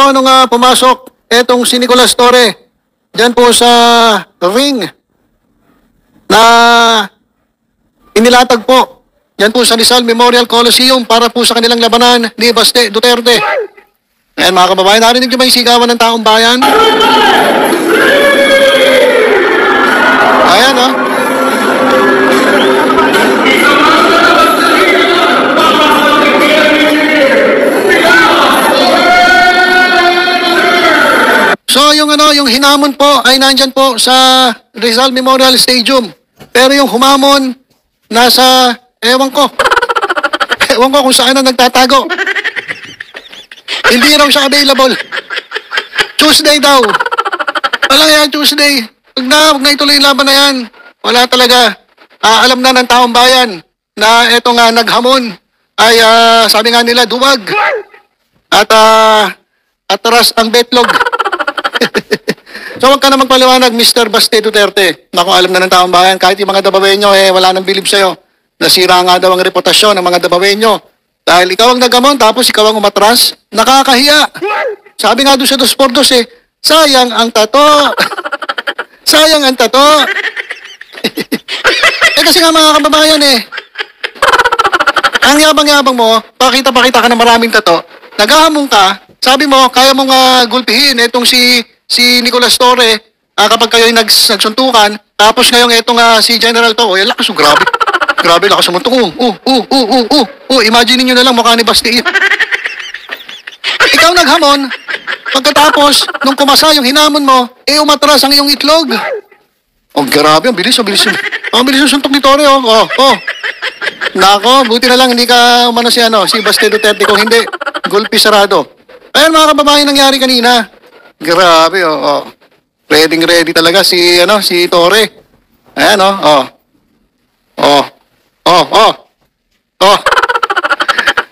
po nung pumasok etong si Nicolas Torre dyan po sa ring na inilatag po yan po sa Rizal Memorial Coliseum para po sa kanilang labanan ni Baste Duterte. Ayan mga kababayan, narinig niyo ba yung sigawan ng taong bayan? Ayan o. So yung hinamon po ay nandyan po sa Rizal Memorial Stadium. Pero yung humamon nasa ewan ko kung saan na nagtatago. Hindi raw siya available. Tuesday daw. Wala yan Tuesday. Huwag na ituloy yung laban na yan. Wala talaga. Alam na ng taong bayan na eto nga naghamon ay sabi nga nila duwag. At atras ang betlog. So wag ka na magpaliwanag, Mr. Baste Duterte. Naku, alam na ng taong bayan, kahit yung mga Dabawenyo, wala nang bilib sa'yo. Nasira nga daw ang reputasyon ng mga Dabawenyo. Dahil ikaw ang nagamon, tapos ikaw ang umatras, nakakahiya. Sabi nga doon sa 2x2, sayang ang tato. Sayang ang tato. Kasi nga mga kababayan ang yabang-yabang mo, pakita ka ng maraming tato, naghahamon ka, sabi mo, kaya mong gulpihin itong si Nicolas Torre kapag kayo'y nagsuntukan, tapos ngayong itong si General To, lakas grabe. Grabe, lakas sumuntok. Imagine niyo na lang mukha ni Basti. Ikaw naghamon, pagkatapos, nung kumasa yung hinamon mo, umatras ang iyong itlog. Oh, grabe, ang bilis. Ang bilis yung suntok ni Torre, Nako, buti na lang hindi ka umano si Basti Duterte. Kung hindi, gulpi sarado. Ayan mga kababayan, nangyari kanina. Grabe, Ready talaga si Torre. Ayan,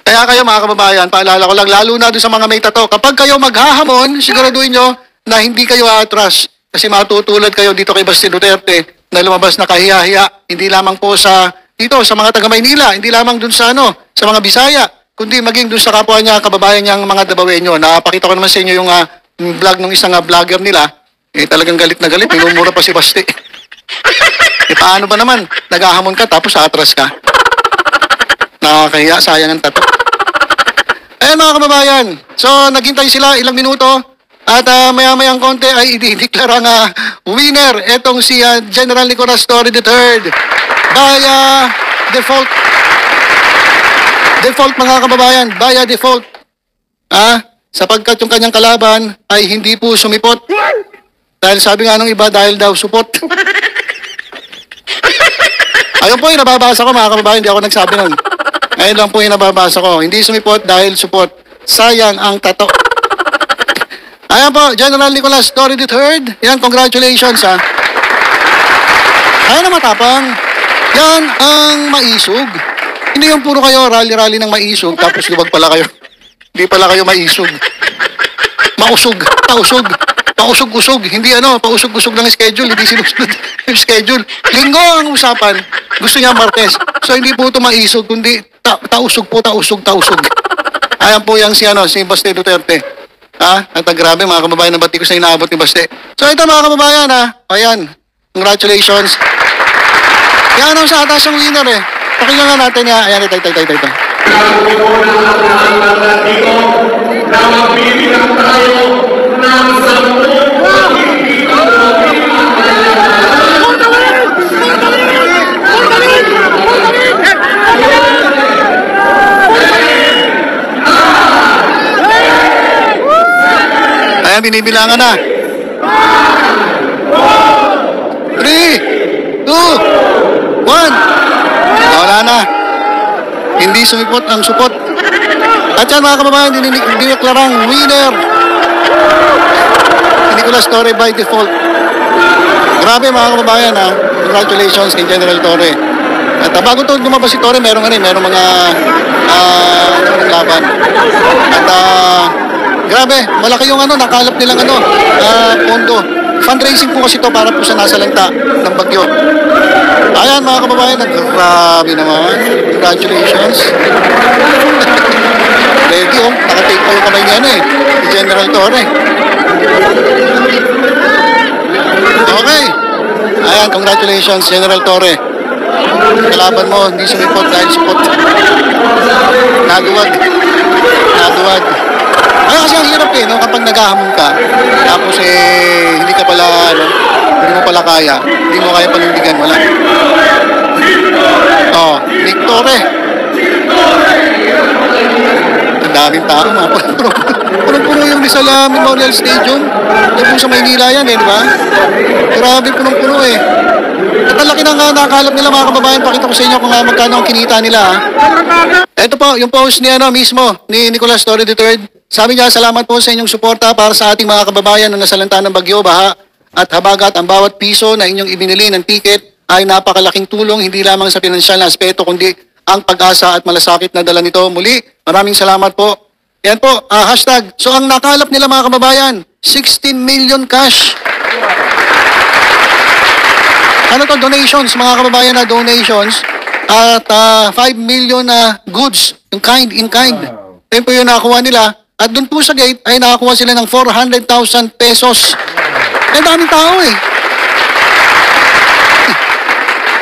Kaya kayo mga kababayan, paalala ko lang, lalo na doon sa mga may tato, kapag kayo maghahamon, siguraduhin nyo na hindi kayo atras. Kasi matutulad kayo dito kay Basti Duterte na lumabas na kahiya-hiya, hindi lamang po sa mga taga Maynila, hindi lamang doon sa sa mga Bisaya, kundi maging doon sa kapwa niya, kababayan niyang mga Dabawenyo. Napakita ko naman sa inyo yung vlog ng isang vlogger nila, talagang galit na galit, minumura pa si Basti. Paano ba naman? Naghahamon ka tapos atras ka. Nakakahiya, sayang ang tato. Ayan mga kababayan, so naghintay sila ilang minuto at maya-mayang konti ay idideklara nga winner etong si General Nicolas Torre III by default. Default mga kababayan, by default. Sapagkat yung kanyang kalaban ay hindi po sumipot. Dahil sabi nga nung iba, dahil daw supot. Ayun po yung nababasa ko mga kababayan, hindi ako nagsabi nun. Ayun lang po yung nababasa ko. Hindi sumipot dahil supot. Sayang ang tato. Ayan po, General Nicolas Torre III. Yan, congratulations Ayan na matapang. Yan ang maisog. Hindi yung puro kayo rally-rally ng maisog, tapos luwag pala kayo. Hindi pala kayo maisog. Mausog, pausog-usog. Hindi pausog-usog ng schedule, hindi sinusunod yung schedule. Linggo ang usapan. Gusto niya Martes. So hindi po ito maisog, kundi tausog. Ayan po yung si Baste Duterte. At grabe mga kababayan, na batikos na inaabot ni Baste. So ito mga kababayan ayan. Congratulations. Yan sa atas ang winner Pakinggan nga natin ayan, ito. Ayan, binibilangan na. 3, 2, 1. Wala na. Hindi sumipot ang supot. At yan mga kababayan, dineklarang winner Nicolas Torre by default. Grabe mga kababayan Congratulations kay General Torre. At bago ito lumabas si Torre, merong mga laban. At grabe, malaki yung nakalap nilang pondo. Fundraising po kasi ito para po sa nasalanta ng bagyo. Ayan mga kababayan, grabe naman. Congratulations. ready oh. Nakatake pa yung kamay niya si General Torre. Okay. Ayan, congratulations, General Torre. Kalaban mo, hindi sumipot dahil support. Naduwag. Ay, kasi ang hirap no, kapag naghahamon ka, tapos hindi ka pala, hindi mo pala kaya, hindi mo kaya panindigan, wala. Nick Torre. Ang daming tao, punong-puno yung Rizal Memorial Stadium. Yung sa Maynila yan, di ba? Grabe, punong-puno At ang laki ng nakalap nila mga kababayan. Pakita ko sa inyo kung magkano ang kinita nila. Ito po, yung post ni mismo, ni Nicolas Torre III. Sabi niya, salamat po sa inyong suporta para sa ating mga kababayan na nasalanta ng bagyo, baha at habagat. Ang bawat piso na inyong ibinili ng ticket ay napakalaking tulong, hindi lamang sa pinansyal na aspeto, kundi ang pag-asa at malasakit na dala nito. Muli, maraming salamat po. Yan po, hashtag. So ang nakalap nila mga kababayan, 16 million cash. Ano to, donations, mga kababayan na donations at 5 million na goods, in kind. Yan po yung nakakuha nila. At doon po sa gate ay nakakuha sila ng 400,000 pesos. Ang daming tao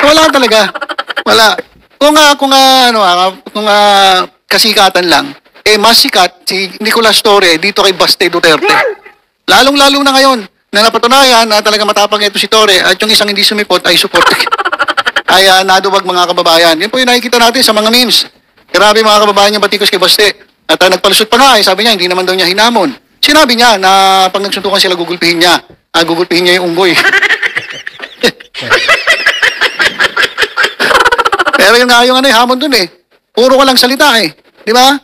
Wala talaga. Wala. Kung kasikatan lang, mas sikat si Nicolas Torre dito kay Baste Duterte. Lalong-lalo na ngayon na napatunayan na talaga matapang ito si Torre at yung isang hindi sumipot ay support. Ay naduwag mga kababayan. Yan po yung nakikita natin sa mga memes. Grabe mga kababayan yung batikos kay Baste. At nagpalusot pa nga, sabi niya, hindi naman daw niya hinamon. Sinabi niya na pag nagsuntukan sila, gugulpihin niya. Gugulpihin niya yung unggoy. Pero yung hamon dun Puro ka lang salita Di ba?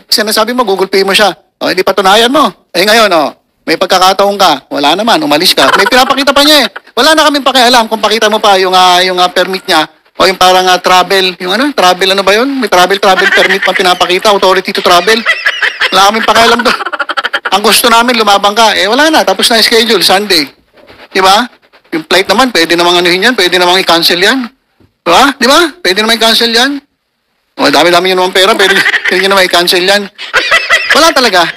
Sinasabi mo, gugulpihin mo siya. Hindi patunayan mo. Ngayon, may pagkakataon ka. Wala naman, umalis ka. May pinapakita pa niya Wala na kaming pakialam kung pakita mo pa yung permit niya. O yung parang travel, travel ano ba yun? May travel permit pang pinapakita, authority to travel. Wala kaming pakialam doon. Ang gusto namin, lumabang ka. Wala na, tapos na schedule, Sunday. Diba? Yung flight naman, pwede namang anuhin yan, pwede namang i-cancel yan. Diba? Pwede namang i-cancel yan. Dami-dami yun naman pera, pwede nyo naman i-cancel yan. Wala talaga.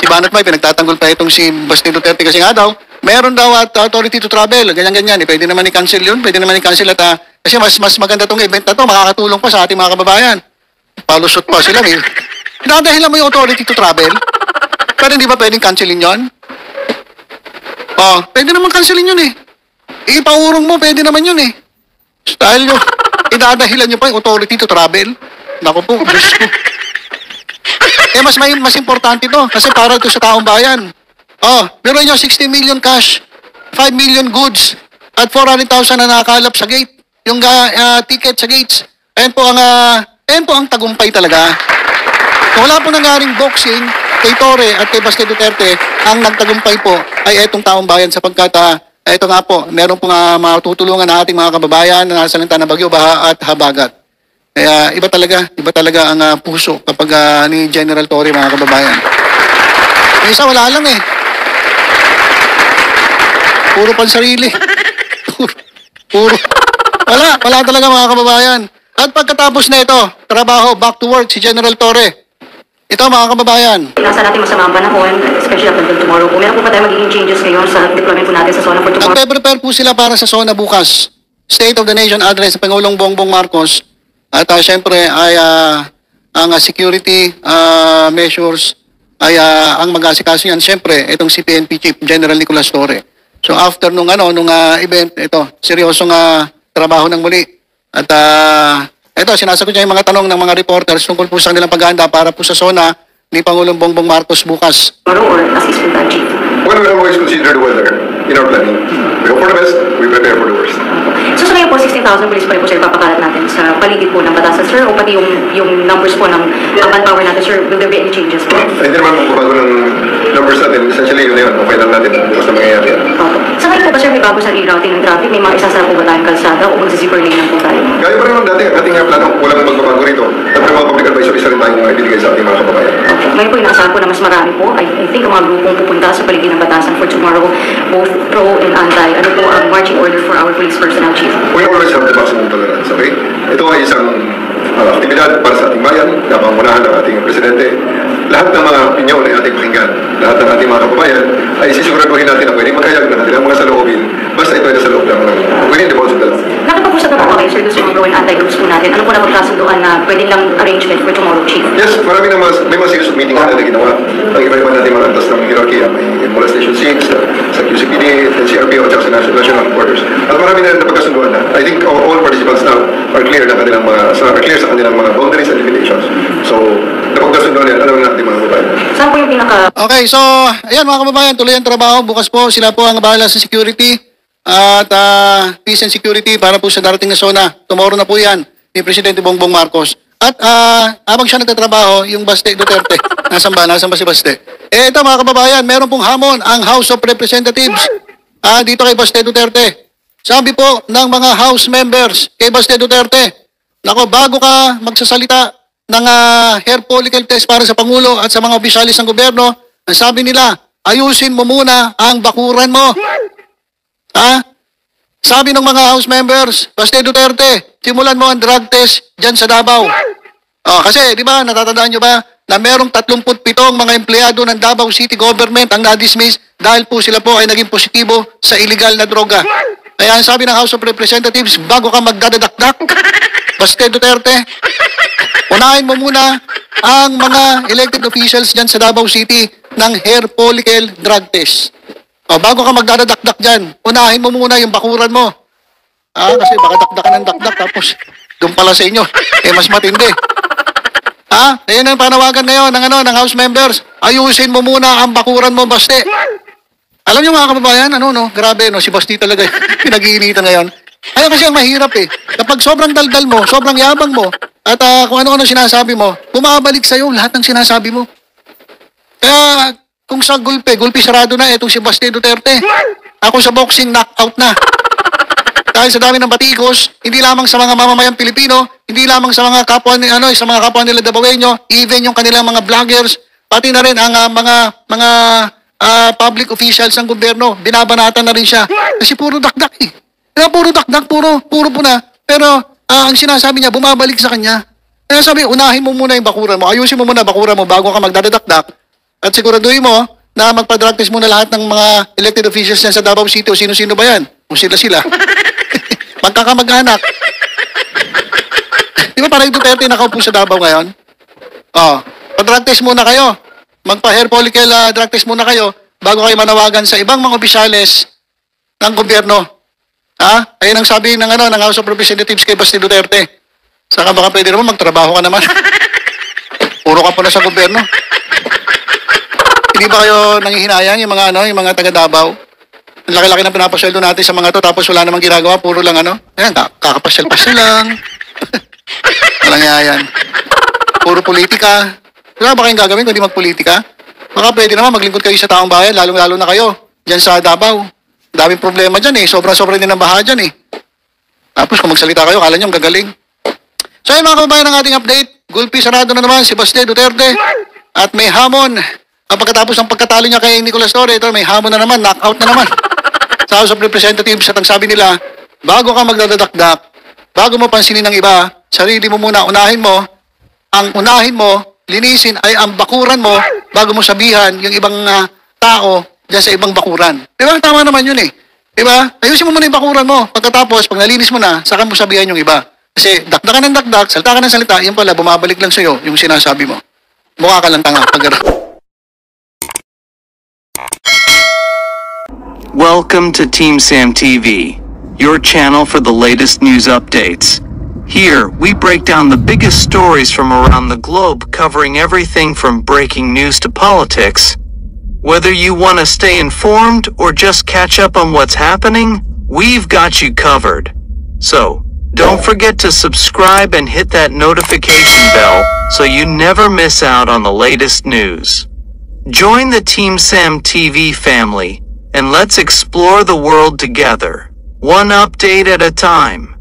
Si Banat May, pinagtatanggol pa itong si Baste Duterte kasi nga daw, meron daw at authority to travel, ganyan-ganyan. Pwede naman i-cancel yun, pwede naman i-cancel at kasi mas maganda tong event na to, makakatulong pa sa ating mga kababayan. Palusot pa sila. Dadahilan mo yung authority to travel, pero hindi ba pwedeng cancelin yun? Pwede naman cancelin yun Ipaurong mo, pwede naman yun Dahil yung idadahilan nyo pa yung authority to travel. Naku po, Diyos ko. Mas importante to, kasi para ito sa taong bayan. Pero nyo, 16 million cash, 5 million goods, at 400,000 na nakalap sa gate. Yung ticket sa gates. Ayan po ang tagumpay talaga. Kung wala po nangyaring boxing kay Torre at kay Baste Duterte, ang nagtagumpay po ay etong taong bayan sapagkat ito nga po, meron po matutulungan na ating mga kababayan na nasalanta ng bagyo, baha at habagat. Kaya iba talaga ang puso kapag ni General Torre mga kababayan. Yung isa wala lang Puro pansarili. Puro. Wala talaga mga kababayan. At pagkatapos na ito, trabaho, back to work si General Torre. Ito mga kababayan. Nasa natin masamang panahon, especially up until tomorrow. Kung meron po ba tayo magiging changes ngayon sa deployment po natin sa zona for tomorrow? Nagpe-prepare po sila para sa zona bukas. State of the Nation address ng Pangulong Bongbong Marcos. At syempre ay ang security measures ay ang mag-asikaso yan. Syempre, itong CPNP Chief General Nicolas Torre. So after nung event, ito, seryosong trabaho ng muli. At ito, sinasagot niya yung mga tanong ng mga reporters tungkol po sa kanilang paghahanda para po sa zona ni Pangulong Bongbong Marcos bukas. Or assist with that, Chief? Well, we always consider the weather in our planning. We hope for the best, we prepare for the worst. So sa ngayon po, 16,000 police pa rin po sir papakalat natin sa paligid po ng batasan, sir, o pati yung numbers po ng manpower natin, sir, will there be any changes po? Hindi naman magbabago ng numbers natin. Essentially, yun na yun. Okay lang natin bukas na mangyayari yan. Sa ngayon po ba, sir, may bago sa rerouting ng traffic? May mga isasara po ba tayong kalsada o magsi-zipper lane lang po tayo? Gaya pa rin lang dati, ang ating plano, walang magbabago rito. At may mga public advisory rin tayong ibigay sa ating mga kababayan. Ngayon po, inaasahan po na mas marami po. I think ang mga grupong pupunta sa paligid ng batasan for tomorrow, both pro and anti. Ano po ang marching order for our police personnel, Chief? Well, we always have the maximum tolerance, okay? Ito ay isang aktibidad para sa ating bayan, na pangunahan ng ating presidente. Lahat ng mga opinyon ay ating pakinggan. Lahat ng ating mga kababayan ay sisiguraduhin natin na pwede magkayag ng kanilang mga saloobin basta ito ay nasa loob ng within the bounds of the law. Nakapag-usap na po kayo, sir, gusto mong gawin anti-groups po natin. Ano po na magkasunduan na pwede lang arrangement for tomorrow, Chief? Yes, marami na may mga series of meeting na ginawa. Ang iba-iba natin mga antas ng hierarchy, may mula Station 6, sa QCPD, NCRPO, at sa National Headquarters. At marami na napagkasunduan na. I think all participants now are clear na kanilang clear sa kanilang mga boundaries and limitations. So, napagkasunduan yan, alam natin mga kababayan. Saan po yung pinaka... Okay, so, ayan mga kababayan, tuloy ang trabaho. Bukas po, sila po ang bahala sa security at peace and security para po sa darating na zona. Tomorrow na po yan ni Presidente Bongbong Marcos. At habang siya nagtatrabaho, yung Baste Duterte, nasan ba si Baste? Eh ito mga kababayan, meron pong hamon ang House of Representatives dito kay Baste Duterte. Sabi po ng mga House members kay Baste Duterte, nako, bago ka magsasalita ng hair follicle test para sa Pangulo at sa mga opisyalis ng gobyerno, ang sabi nila, ayusin mo muna ang bakuran mo. Sabi ng mga House members, Baste Duterte, simulan mo ang drug test dyan sa Davao. Kasi, di ba, natatandaan nyo ba na merong 37 mga empleyado ng Davao City Government ang na-dismiss dahil po sila po ay naging positibo sa illegal na droga. Kaya ang sabi ng House of Representatives, bago ka magdadadakdak, Baste Duterte, unahin mo muna ang mga elected officials dyan sa Davao City ng hair follicle drug test. Bago ka magdadakdak dyan, unahin mo muna yung bakuran mo. Kasi baka dakdakan ng dakdak tapos doon pala sa inyo, mas matindi. Ayan ang panawagan ngayon ng House members. Ayusin mo muna ang bakuran mo, Baste. Alam niyo mga kababayan, grabe, si Baste talaga pinag-iinitan ngayon. Ayun kasi ang mahirap kapag sobrang daldal mo, sobrang yabang mo, at kung ano-ano sinasabi mo, bumabalik sa'yo lahat ng sinasabi mo. Kaya, kung sa gulpi sarado na itong si Baste Duterte. Ako sa boxing, knockout na. Dahil sa dami ng batikos, hindi lamang sa mga mamamayang Pilipino, hindi lamang sa mga kapwa sa mga kapwa nila Davaoeño, even yung kanilang mga vloggers, pati na rin ang mga public officials ng gobyerno, binabanatan na rin siya. Kasi puro dakdak Puro dakdak, puro po na. Pero ang sinasabi niya, bumabalik sa kanya. Kaya sabi, unahin mo muna yung bakuran mo. Ayusin mo muna bakuran mo bago ka magdadakdak. At siguraduhin mo na magpa-drug test muna lahat ng mga elected officials yan sa Davao City o sino-sino ba yan? Kung sila. Magkakamag-anak. Di ba parang Duterte nakaupo sa Davao ngayon? Pa-drug test muna kayo. Magpa-hair follicle drug test muna kayo bago kayo manawagan sa ibang mga opisyales ng gobyerno. Ayun ang sabi ng House of Representatives kay Baste Duterte. Saka baka pwede naman magtrabaho ka naman. Puro ka po na sa gobyerno. Hindi ba kayo nangihinayang yung mga taga Davao? Ang laki-laki ng pinapasweldo natin sa mga to tapos wala namang ginagawa, puro lang Ayan, kakapasyal-pasyal lang. Walang yan. Puro politika. Wala ba kayong gagawin kung di magpolitika? Baka pwede naman maglingkod kayo sa taong bayan, lalong-lalo na kayo. Diyan sa Davao. Daming problema dyan Sobra-sobra din ang baha dyan Tapos kung magsalita kayo, kala nyo ang gagaling. So yun mga kababayan ng ating update. Gulpi sarado na naman si Baste Duterte. At may hamon. Pagkatapos ng pagkatalo niya kay Nicolas Torre, ito may hamon na naman, knockout na naman. Sa House of Representatives at ang sabi nila, bago ka magdadakdak, bago mo pansinin ng iba, sarili mo muna, unahin mo, linisin ay ang bakuran mo bago mo sabihan yung ibang tao dyan sa ibang bakuran. Diba? Tama naman yun Diba? Ayusin mo muna yung bakuran mo. Pagkatapos, pag nalinis mo na, saka mo sabihan yung iba. Kasi dakdak ka ng dakdak, salita ka ng salita, yun pala, bumabalik lang sa'yo yung sinasabi mo. Mukha ka lang tanga. Welcome to Team Sam TV, your channel for the latest news updates. Here, we break down the biggest stories from around the globe, covering everything from breaking news to politics. Whether you want to stay informed or just catch up on what's happening, we've got you covered. So, don't forget to subscribe and hit that notification bell so you never miss out on the latest news. Join the Team Sam TV family, and let's explore the world together, one update at a time.